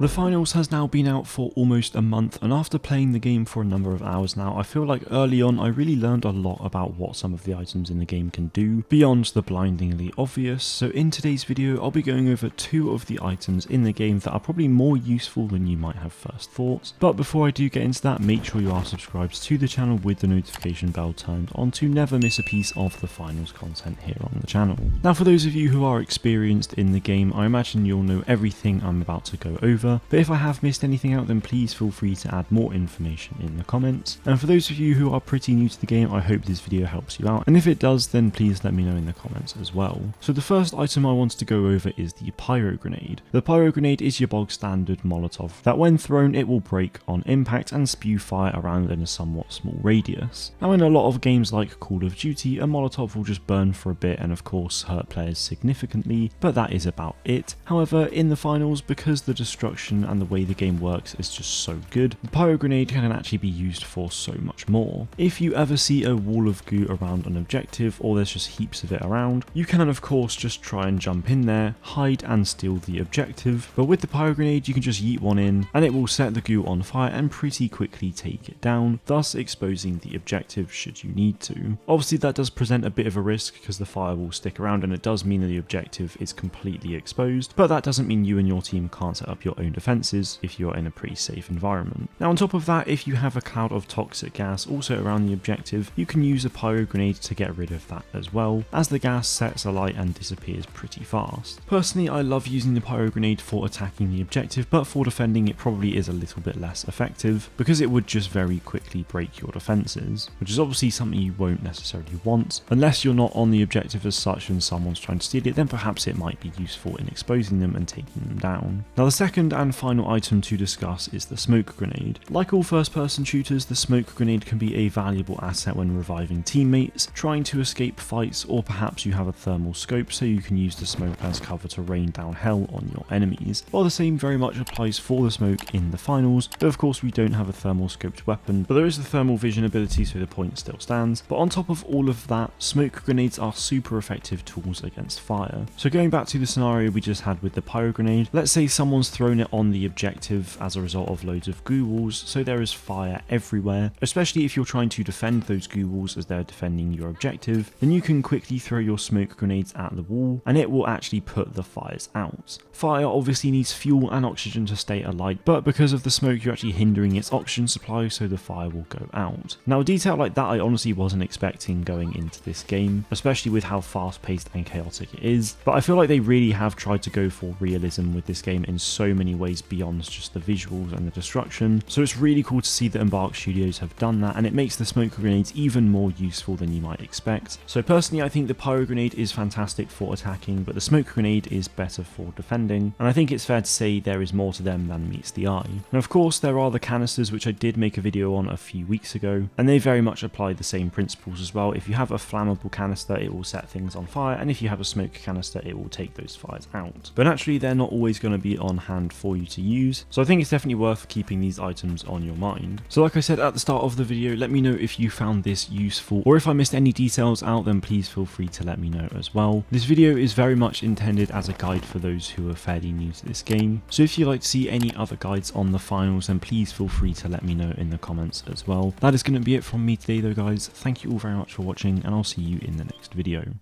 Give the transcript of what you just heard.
The finals has now been out for almost a month, and after playing the game for a number of hours now, I feel like early on I really learned a lot about what some of the items in the game can do, beyond the blindingly obvious. So in today's video I'll be going over 2 of the items in the game that are probably more useful than you might have first thought. But before I do get into that, make sure you are subscribed to the channel with the notification bell turned on to never miss a piece of the finals content here on the channel. Now for those of you who are experienced in the game, I imagine you'll know everything I'm about to go over. But if I have missed anything out, then please feel free to add more information in the comments. And for those of you who are pretty new to the game, I hope this video helps you out, and if it does, then please let me know in the comments as well. So the first item I wanted to go over is the Pyro Grenade. The Pyro Grenade is your bog standard Molotov that when thrown it will break on impact and spew fire around in a somewhat small radius. Now in a lot of games like Call of Duty, a Molotov will just burn for a bit and of course hurt players significantly, but that is about it. However, in the finals, because the destruction and the way the game works is just so good, the Pyro Grenade can actually be used for so much more. If you ever see a wall of goo around an objective, or there's just heaps of it around, you can of course just try and jump in there, hide and steal the objective, but with the Pyro Grenade you can just yeet one in and it will set the goo on fire and pretty quickly take it down, thus exposing the objective should you need to. Obviously that does present a bit of a risk because the fire will stick around and it does mean that the objective is completely exposed, but that doesn't mean you and your team can't set up your own defenses if you're in a pretty safe environment. Now on top of that, if you have a cloud of toxic gas also around the objective, you can use a Pyro Grenade to get rid of that as well, as the gas sets alight and disappears pretty fast. Personally, I love using the Pyro Grenade for attacking the objective, but for defending it probably is a little bit less effective because it would just very quickly break your defenses, which is obviously something you won't necessarily want. Unless you're not on the objective as such and someone's trying to steal it, then perhaps it might be useful in exposing them and taking them down. Now the second and final item to discuss is the Smoke Grenade. Like all first person shooters, the Smoke Grenade can be a valuable asset when reviving teammates, trying to escape fights, or perhaps you have a thermal scope so you can use the smoke as cover to rain down hell on your enemies. While the same very much applies for the smoke in the finals, though of course we don't have a thermal scoped weapon, but there is the thermal vision ability so the point still stands. But on top of all of that, Smoke Grenades are super effective tools against fire. So going back to the scenario we just had with the Pyro Grenade, let's say someone's thrown it on the objective as a result of loads of goo walls, so there is fire everywhere, especially if you're trying to defend those goo walls as they're defending your objective, then you can quickly throw your smoke grenades at the wall and it will actually put the fires out. Fire obviously needs fuel and oxygen to stay alight, but because of the smoke you're actually hindering its oxygen supply, so the fire will go out. Now a detail like that I honestly wasn't expecting going into this game, especially with how fast paced and chaotic it is, but I feel like they really have tried to go for realism with this game in so many ways beyond just the visuals and the destruction. So it's really cool to see that Embark Studios have done that, and it makes the smoke grenades even more useful than you might expect. So personally I think the Pyro Grenade is fantastic for attacking, but the smoke grenade is better for defending, and I think it's fair to say there is more to them than meets the eye. And of course there are the canisters, which I did make a video on a few weeks ago, and they very much apply the same principles as well. If you have a flammable canister it will set things on fire, and if you have a smoke canister it will take those fires out. But naturally they're not always going to be on hand for you to use, so I think it's definitely worth keeping these items on your mind. So like I said at the start of the video, let me know if you found this useful, or if I missed any details out, then please feel free to let me know as well. This video is very much intended as a guide for those who are fairly new to this game, so if you'd like to see any other guides on the finals, then please feel free to let me know in the comments as well. That is going to be it from me today though guys, thank you all very much for watching and I'll see you in the next video.